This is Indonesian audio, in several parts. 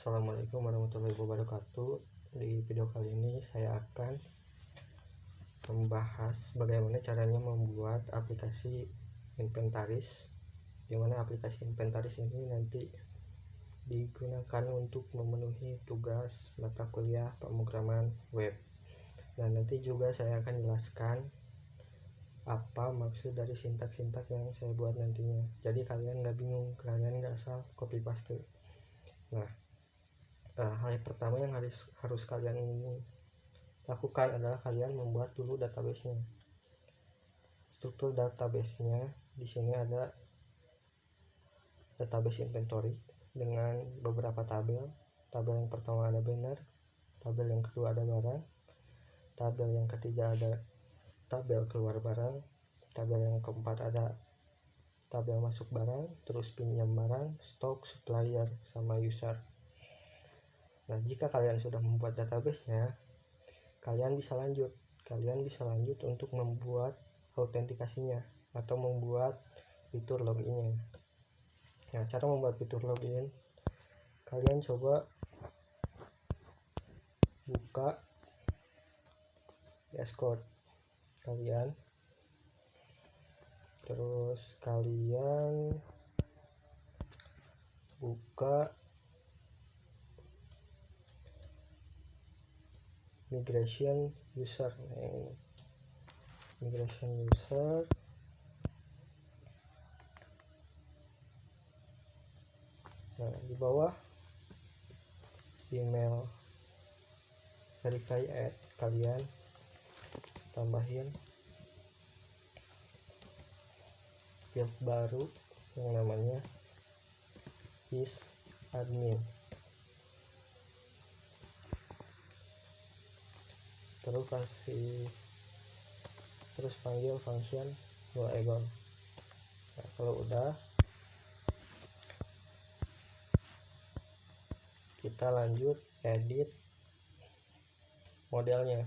Assalamualaikum warahmatullahi wabarakatuh. Di video kali ini saya akan membahas bagaimana caranya membuat aplikasi inventaris, di mana aplikasi inventaris ini nanti digunakan untuk memenuhi tugas mata kuliah pemrograman web. Dan nanti juga saya akan jelaskan apa maksud dari sintak-sintak yang saya buat nantinya, jadi kalian nggak bingung, kalian nggak asal copy paste. Nah, hal pertama yang harus kalian lakukan adalah kalian membuat dulu database-nya. Struktur database-nya di sini ada database inventory dengan beberapa tabel. Tabel yang pertama ada banner, tabel yang kedua ada barang, tabel yang ketiga ada tabel keluar barang, tabel yang keempat ada tabel masuk barang, terus pinjam barang, stok, supplier, sama user. Nah, jika kalian sudah membuat database-nya, kalian bisa lanjut untuk membuat autentikasinya atau membuat fitur login-nya. Nah, cara membuat fitur login, kalian coba buka VS Code kalian, terus kalian buka migration user. Migration user, nah di bawah email verify add, kalian tambahin field baru yang namanya is admin, terus panggil function variable. Nah, kalau udah, kita lanjut edit modelnya.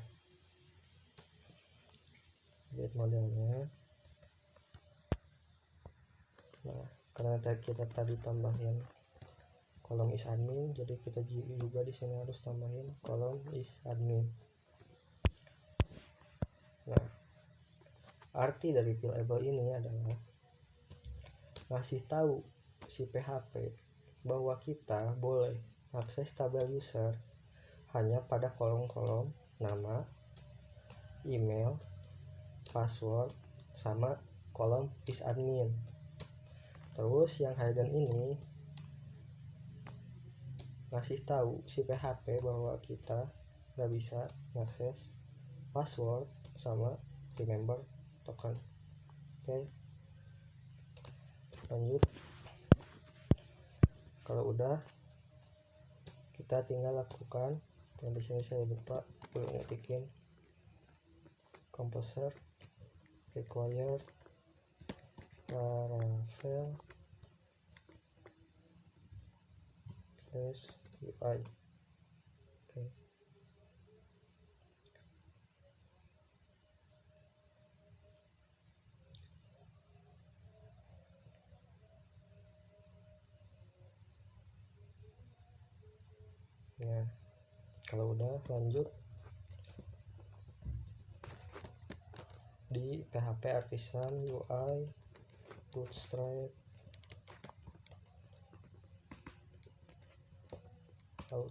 Nah, karena kita tadi tambahin kolom is admin, jadi kita juga di sini harus tambahin kolom is admin. Nah, arti dari fillable ini adalah ngasih tahu si PHP bahwa kita boleh akses tabel user hanya pada kolom-kolom nama, email, password, sama kolom is admin. Terus yang hidden ini ngasih tahu si PHP bahwa kita nggak bisa akses password sama remember token. Oke, lanjut. Kalau udah, kita tinggal lakukan. Dan di sini saya lupa perlu ngetikin composer require Laravel /UI. Oke. Nah, kalau udah, lanjut di PHP Artisan UI Bootstrap out.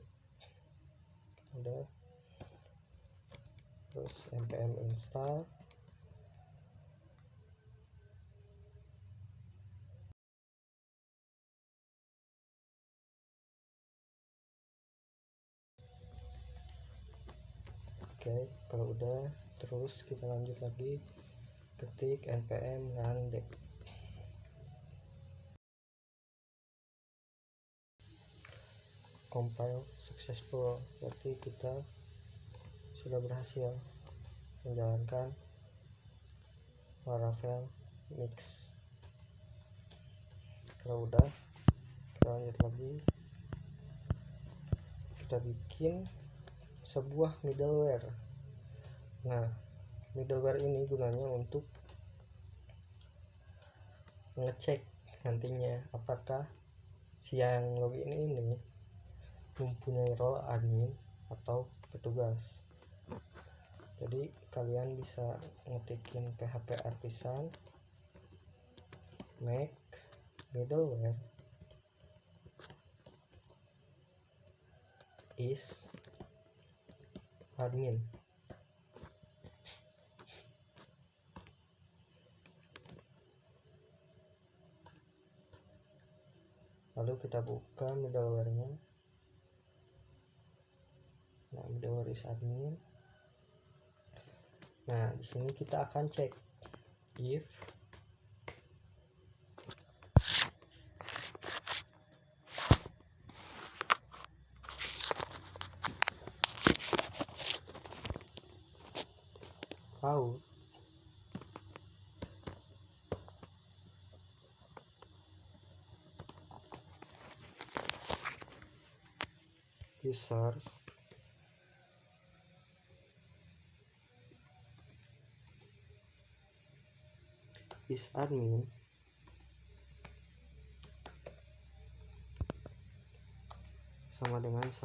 Udah, terus npm install. Oke, kalau udah, terus kita lanjut lagi, ketik npm run dev. Compile successful, berarti kita sudah berhasil menjalankan Laravel Mix. Kalau udah, kita lanjut lagi, kita bikin sebuah middleware. Nah, middleware ini gunanya untuk ngecek nantinya apakah si yang login ini mempunyai role admin atau petugas. Jadi kalian bisa ngetikin PHP artisan make middleware is admin. Lalu kita buka middleware-nya. Nah, middleware is admin. Nah, di sini kita akan cek if out users is admin, sama dengan 1.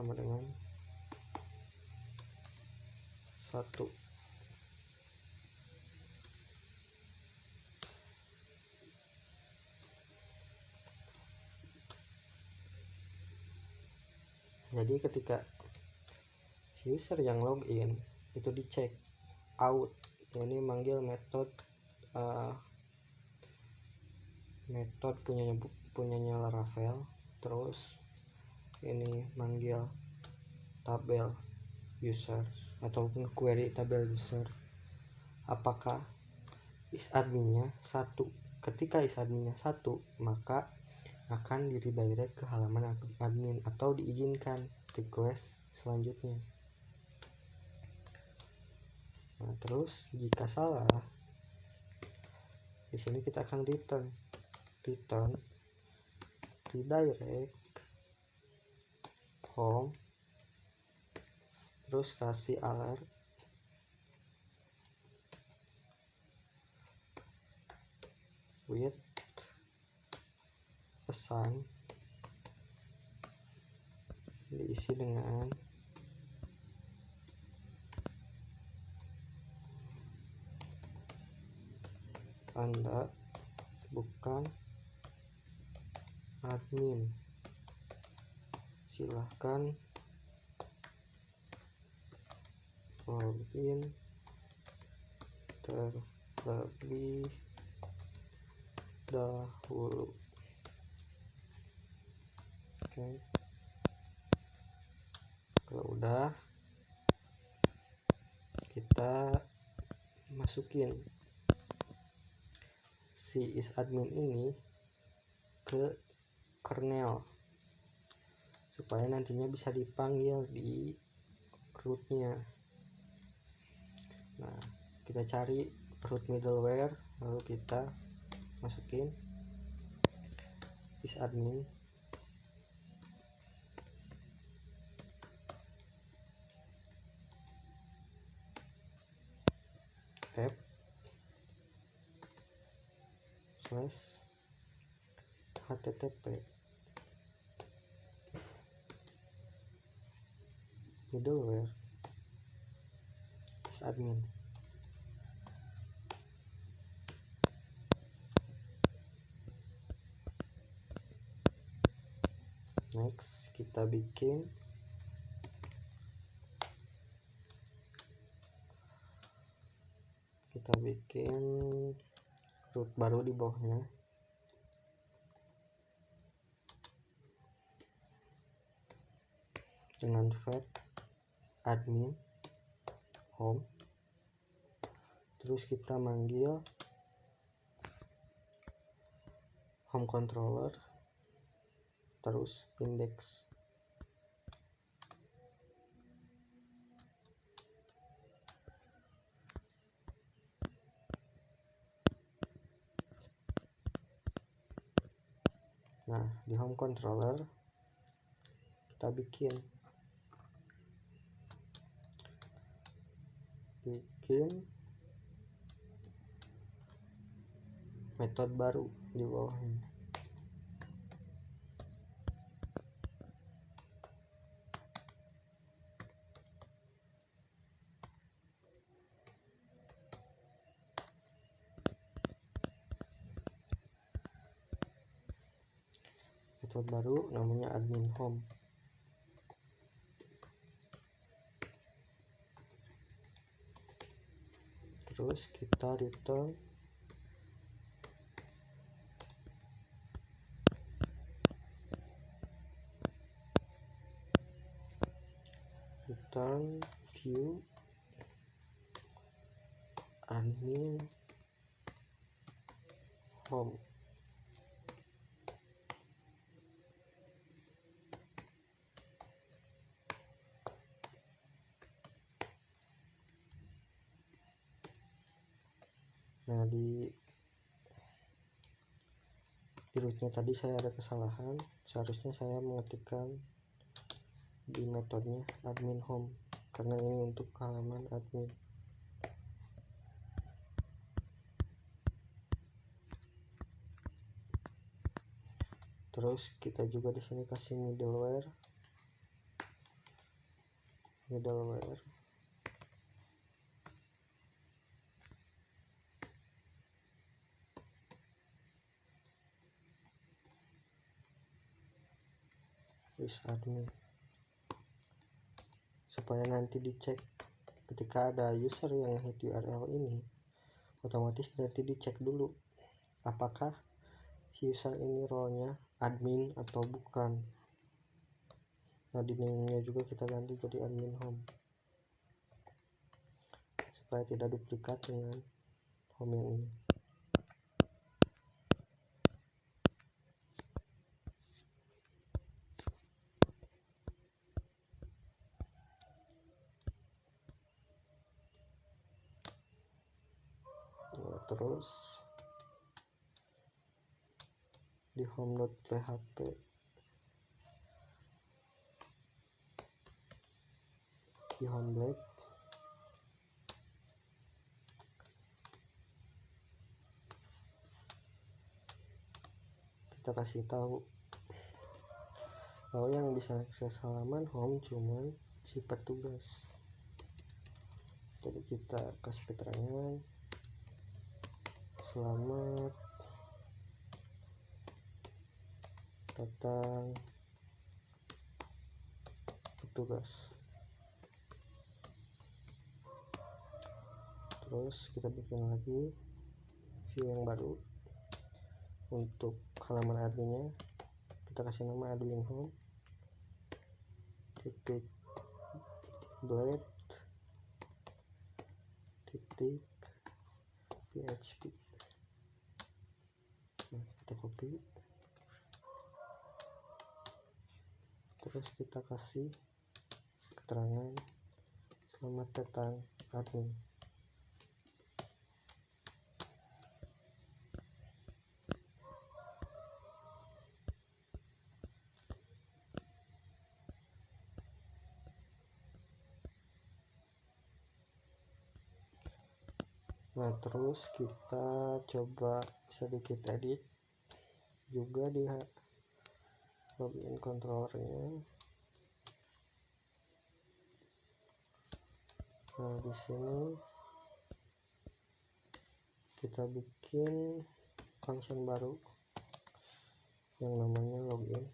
Jadi ketika si user yang login itu dicek out, ini manggil metode punyanya Laravel, terus ini manggil tabel user atau query tabel user apakah is adminnya 1. Ketika is adminnya 1, maka akan di redirect ke halaman admin atau diizinkan request selanjutnya. Nah, terus jika salah, di sini kita akan return redirect home, terus kasih alert with pesan diisi dengan Anda bukan admin, silahkan login terlebih dahulu. Oke. Kalau udah, kita masukin si isadmin ini ke kernel supaya nantinya bisa dipanggil di rootnya. Nah, kita cari root middleware, lalu kita masukin isadmin app /http middleware isadmin. Next, kita bikin root baru di bawahnya. Dengan vat admin home, terus kita manggil home controller, terus index. Nah, di home controller kita bikin metode baru di bawahnya. metode baru namanya admin home. Terus kita return view admin home. Nah, di rootnya tadi saya ada kesalahan, seharusnya saya mengetikkan di metodenya admin home karena ini untuk halaman admin. Terus kita juga di sini kasih middleware admin supaya nanti dicek ketika ada user yang hit URL ini, otomatis nanti dicek dulu apakah user ini role-nya admin atau bukan. Nah, di name-nya juga kita ganti jadi admin home supaya tidak duplikat dengan home yang ini. Nah, terus di home.php di home blade kita kasih tahu bahwa yang bisa akses halaman home cuman si petugas. Jadi kita kasih keterangan selamat datang petugas. Terus kita bikin lagi view yang baru untuk halaman adminnya, kita kasih nama admin home titik blade titik php. Nah, kita copy, terus kita kasih keterangan selamat datang admin. Nah, terus kita coba sedikit edit juga di login controllernya. Nah, di sini kita bikin function baru yang namanya login.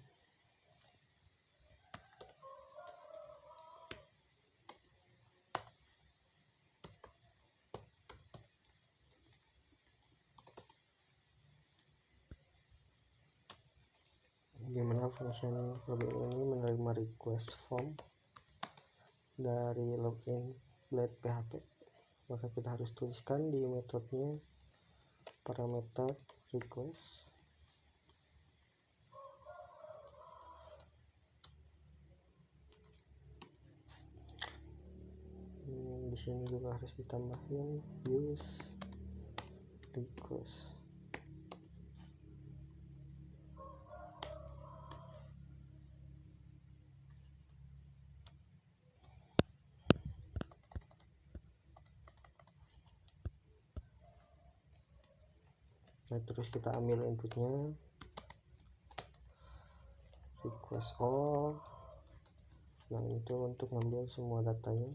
Dimana function login ini menerima request form dari login blade php, maka kita harus tuliskan di metodenya parameter request. Di sini juga harus ditambahin use request. Nah, terus kita ambil inputnya request all. Nah, itu untuk ngambil semua datanya.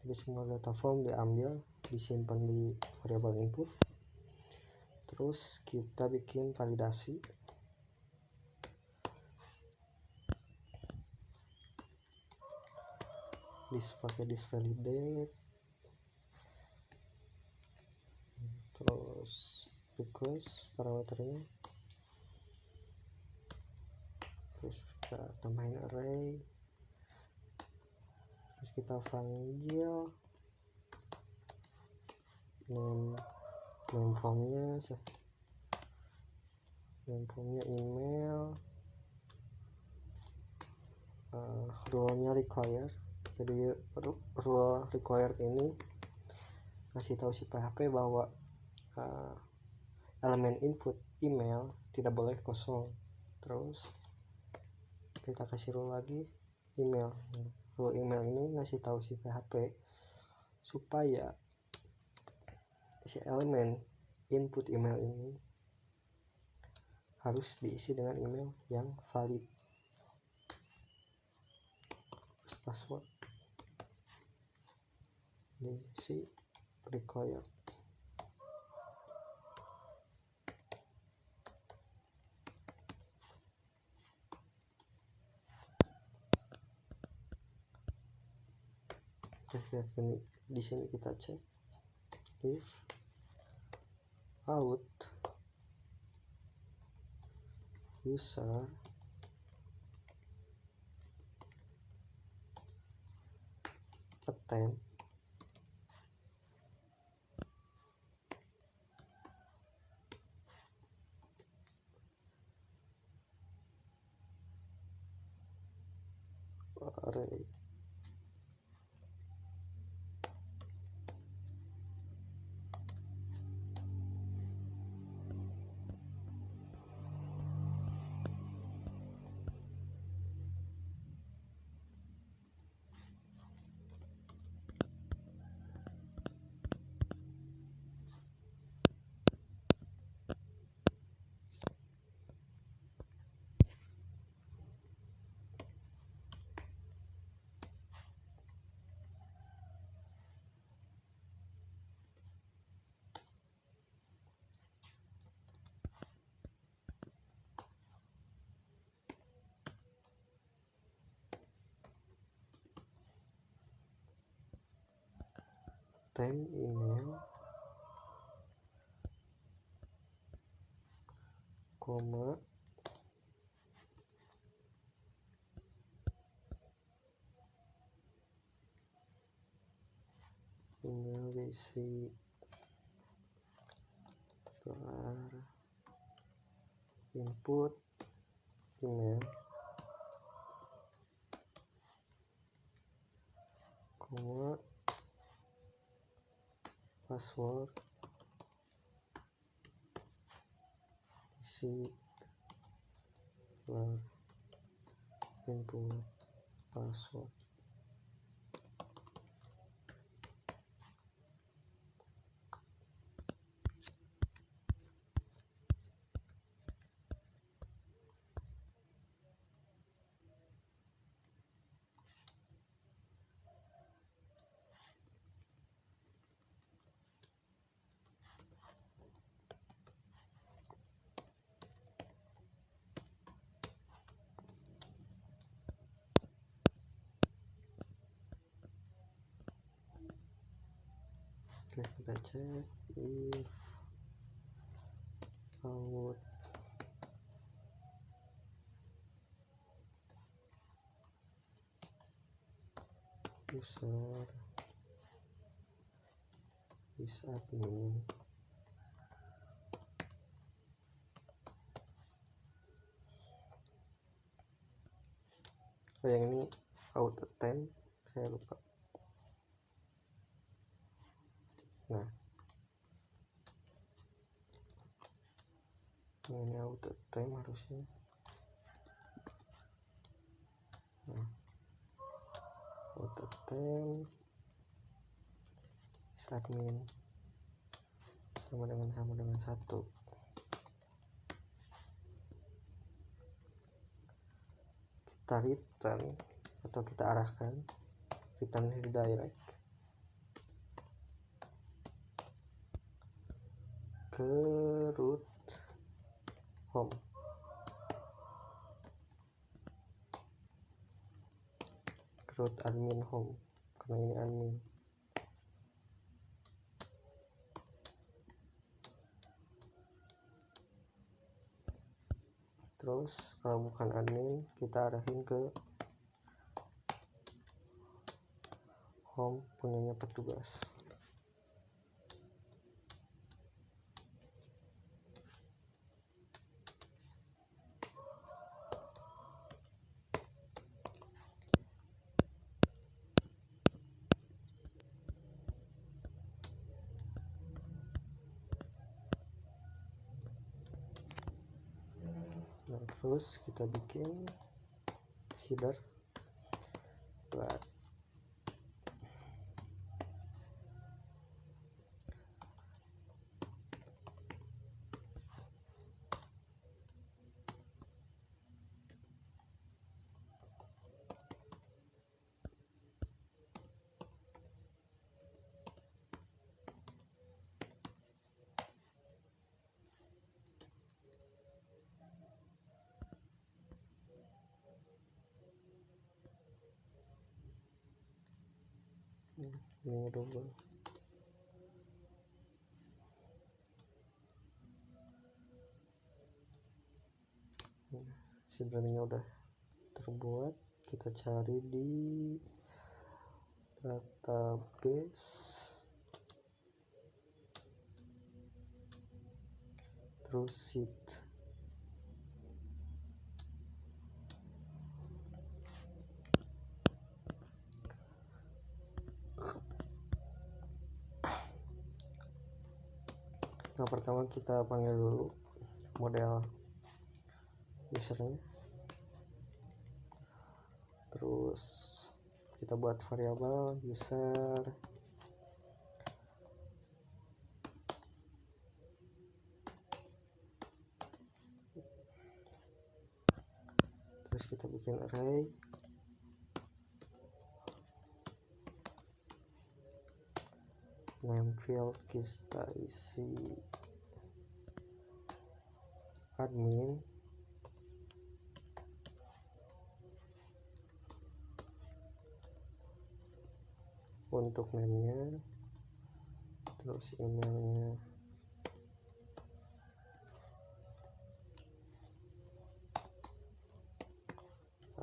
Jadi semua data form diambil, disimpan di variabel input. Terus kita bikin validasi. pakai this validate, terus request parameternya, terus kita tambahin array, terus kita panggil name formnya email, rule-nya require. Jadi rule required ini kasih tahu si PHP bahwa elemen input email tidak boleh kosong. Terus kita kasih rule lagi email. Rule email ini ngasih tahu si PHP supaya si elemen input email ini harus diisi dengan email yang valid. Terus password diisi required. Di sini kita cek if out user attempt array temp email koma email diisi input email koma password isi input password. Oke, kita cek if out user is admin. Oh, yang ini out attempt saya lupa. Nah, ini out attempt harusnya. Nah, out attempt is admin sama dengan 1. Kita return atau kita arahkan return redirect ke root home. Root admin home. karena ini admin. Terus kalau bukan admin, kita arahin ke home punyanya petugas. Nah, terus kita bikin header buat ini double. Sebenarnya udah terbuat, kita cari di database, terus sheet. Nah, pertama kita panggil dulu model usernya, terus kita buat variabel user, terus kita bikin array, name field kita isi admin, untuk name-nya, terus emailnya,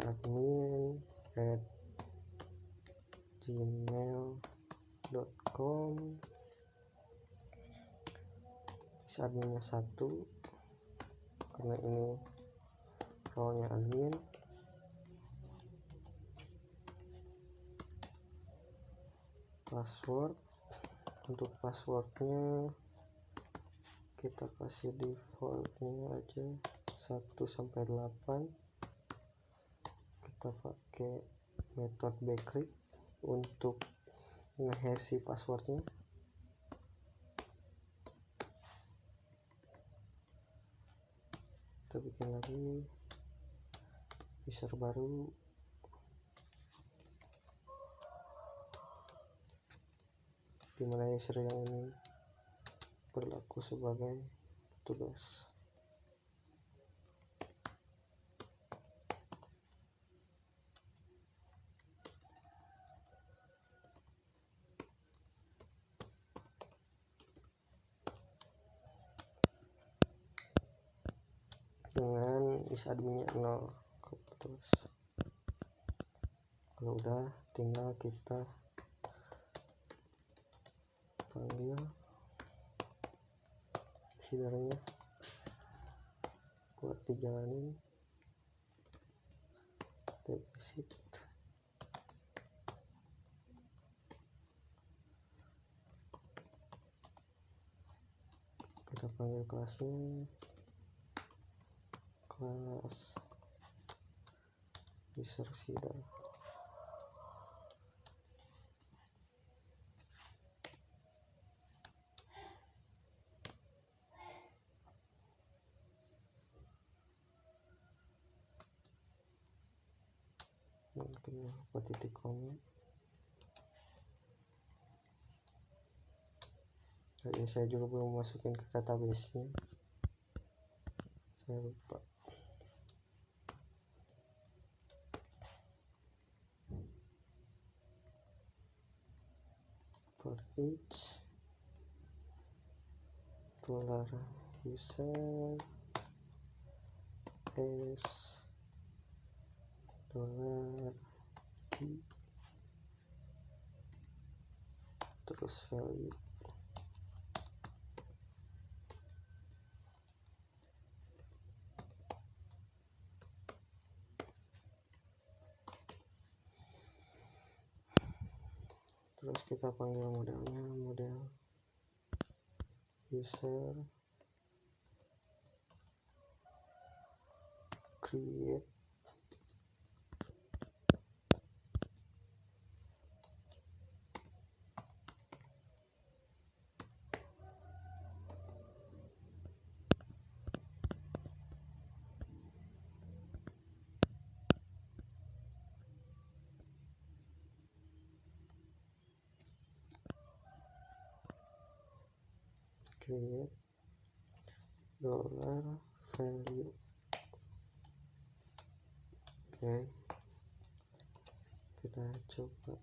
admin@gmail.com, adminnya 1 karena ini role-nya admin, password, untuk passwordnya kita kasih defaultnya aja 1 sampai 8. Kita pakai metode bcrypt untuk ngehash passwordnya. Kita bikin lagi user baru, dimana user yang ini berlaku sebagai petugas. Dengan is adminnya 0 ke petugas. Kalau udah, tinggal kita panggil headernya buat dijalanin deposit. Kita panggil kelasnya kelas user header. Mungkin lupa titik koma. Jadi saya juga belum masukin ke database-nya, saya lupa. for each $user is $key terus value. Terus kita panggil modelnya model user create $value. Oke, kita coba.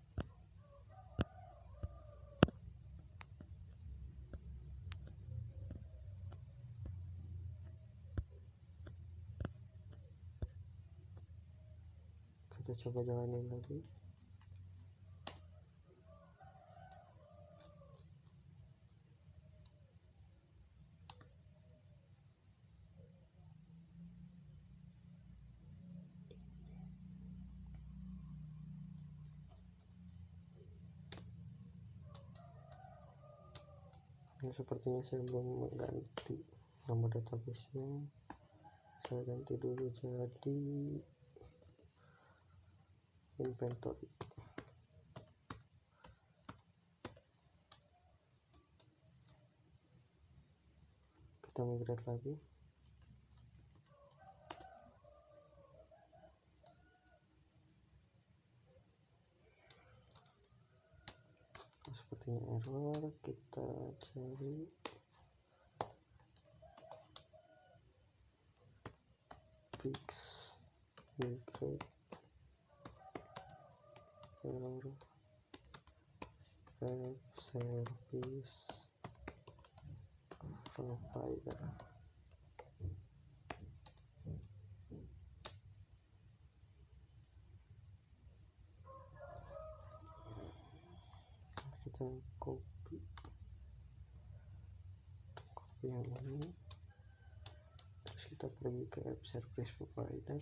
Kita coba jalanin lagi. Ini sepertinya saya belum mengganti nama database-nya. Saya ganti dulu jadi inventory. Kita migrate lagi. Sepertinya error, kita cari fix migrate error web service provider. Kita copy yang ini, terus kita pergi ke app service provider.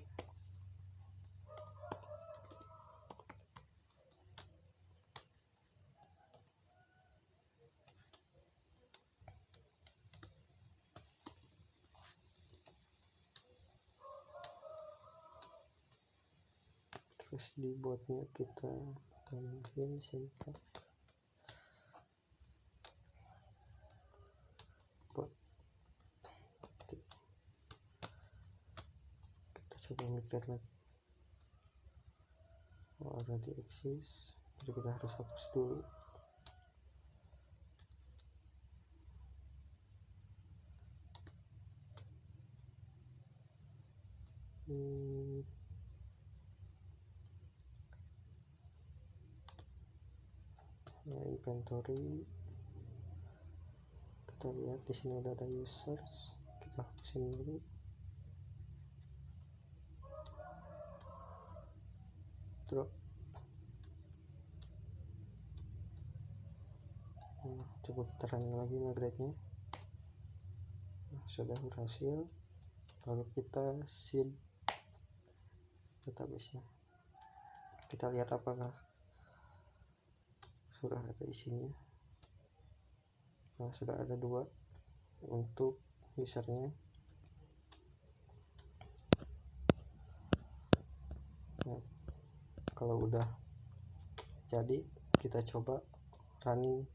Terus di botnya kita tambahin syntax bot. Kita coba migrate lagi. Already exist, jadi kita harus hapus dulu. Nah, inventory, kita lihat di sini udah ada users, kita hapusin dulu. Drop. Nah, coba kita running lagi migrate-nya. Nah, sudah berhasil. Lalu kita seed database-nya. Kita lihat apakah sudah ada isinya. Nah, sudah ada 2 untuk usernya. Nah, kalau udah jadi, kita coba running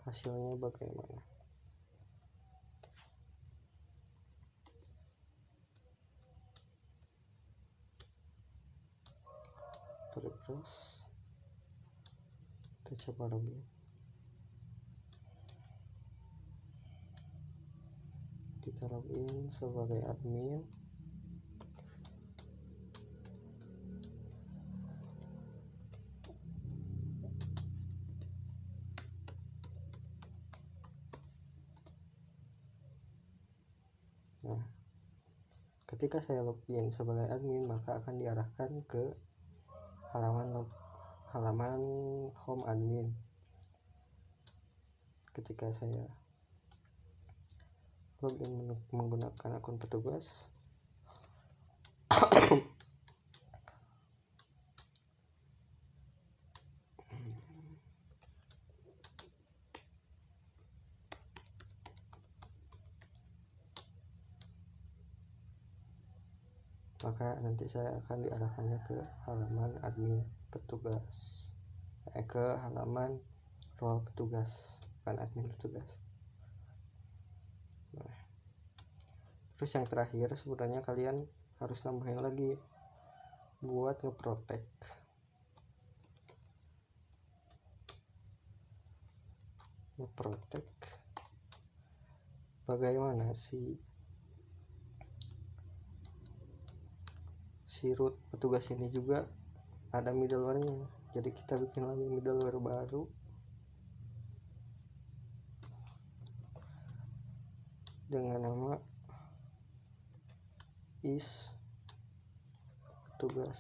hasilnya bagaimana. Refresh, kita coba login. Kita login sebagai admin. ketika saya login sebagai admin, maka akan diarahkan ke halaman home admin. Ketika saya login menggunakan akun petugas, maka nanti saya akan diarahkannya ke halaman admin petugas, ke halaman role petugas, bukan admin petugas. Nah, terus yang terakhir sebenarnya kalian harus tambahin lagi buat ngeprotect. Bagaimana si root petugas ini juga ada middleware-nya. Jadi kita bikin lagi middleware baru dengan nama is petugas.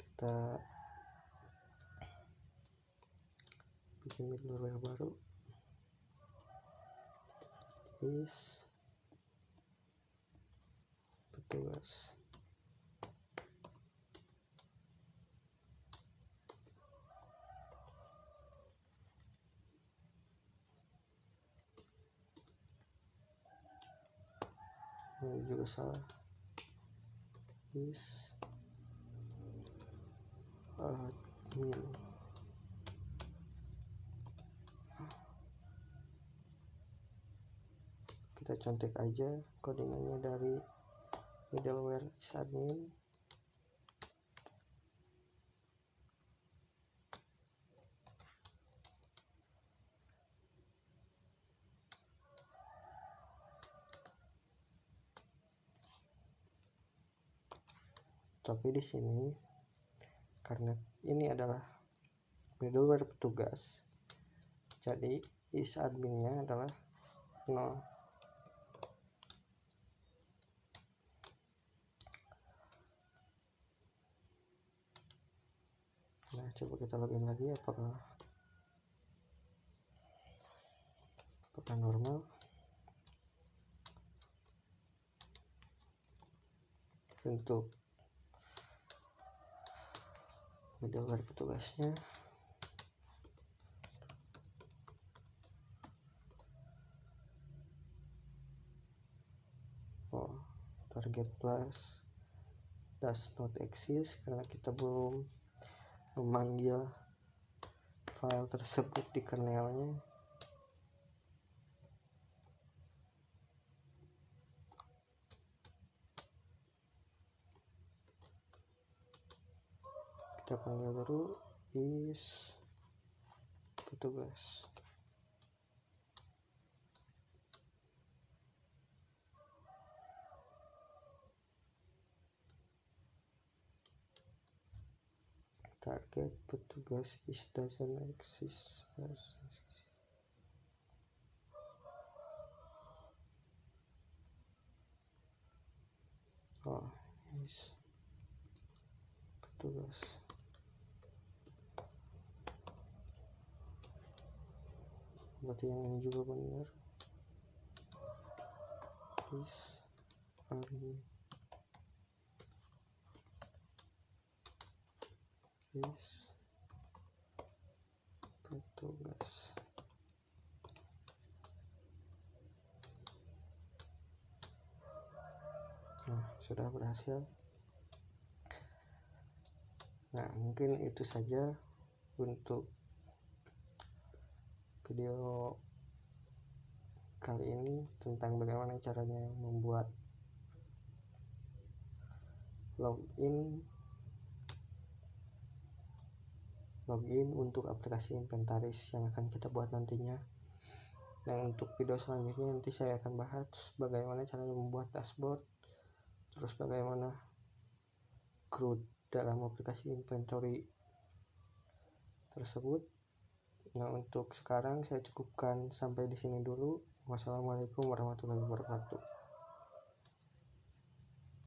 Kita bikin middleware baru is petugas. Ini juga salah, is admin. Kita contek aja codingannya dari middleware is admin. Tapi di sini karena ini adalah middleware petugas, jadi is adminnya adalah 0. Nah, coba kita login lagi, apakah normal. Untuk middleware petugasnya target plus does not exist karena kita belum memanggil file tersebut di kernelnya. Kita panggil baru is petugas. Target petugas is doesn't exist. Is petugas. Berarti yang ini juga benar. Is admin. Is petugas. Nah, sudah berhasil. Nah, mungkin itu saja untuk video kali ini tentang bagaimana caranya membuat login untuk aplikasi inventaris yang akan kita buat nantinya. Dan untuk video selanjutnya nanti saya akan bahas bagaimana caranya membuat dashboard, terus bagaimana CRUD dalam aplikasi inventory tersebut. Nah, untuk sekarang saya cukupkan sampai di sini dulu. Wassalamualaikum warahmatullahi wabarakatuh.